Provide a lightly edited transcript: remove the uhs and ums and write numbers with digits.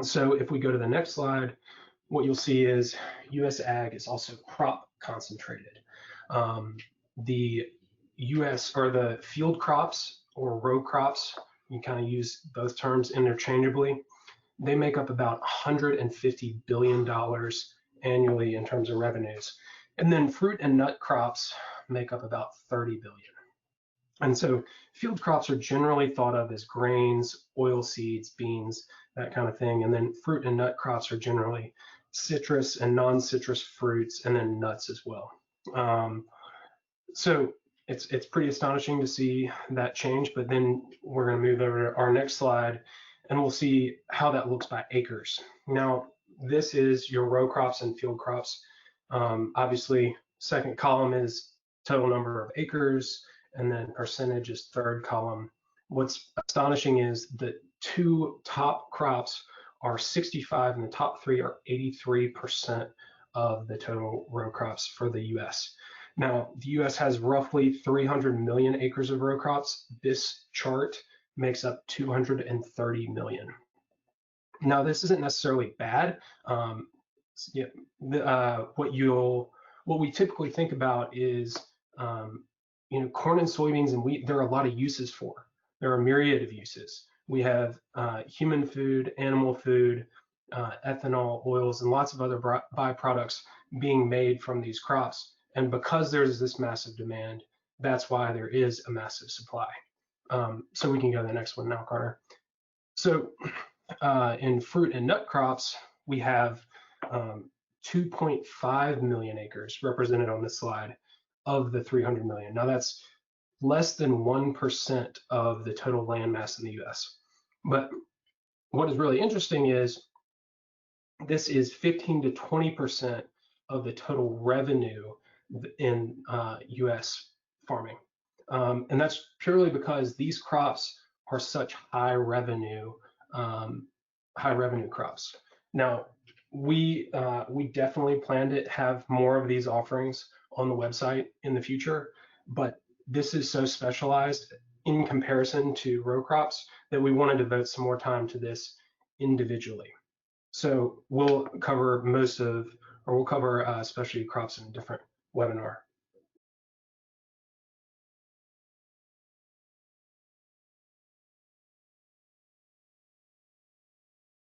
So if we go to the next slide, what you'll see is U.S. ag is also crop concentrated. The U.S. or the field crops or row crops, you kind of use both terms interchangeably. They make up about $150 billion annually in terms of revenues. And then fruit and nut crops make up about 30 billion. And so field crops are generally thought of as grains, oil seeds, beans, that kind of thing. And then fruit and nut crops are generally citrus and non-citrus fruits, and then nuts as well. So it's pretty astonishing to see that change, but then we're going to move over to our next slide and we'll see how that looks by acres. Now, this is your row crops and field crops. Obviously, second column is total number of acres, and then percentage is third column. What's astonishing is the two top crops are 65 and the top three are 83% of the total row crops for the US. Now, the US has roughly 300 million acres of row crops. This chart makes up 230 million. Now, this isn't necessarily bad. What we typically think about is corn and soybeans and wheat. There are a lot of uses for. There are a myriad of uses. We have human food, animal food, ethanol, oils, and lots of other byproducts being made from these crops. And because there's this massive demand, that's why there is a massive supply. So we can go to the next one now, Carter. So in fruit and nut crops, we have 2.5 million acres represented on this slide of the 300 million. Now that's less than 1% of the total land mass in the US. But what is really interesting is this is 15 to 20% of the total revenue in US farming. And that's purely because these crops are such high revenue crops. Now, we definitely plan to have more of these offerings on the website in the future, but this is so specialized in comparison to row crops that we want to devote some more time to this individually. So we'll cover we'll cover specialty crops in a different webinar.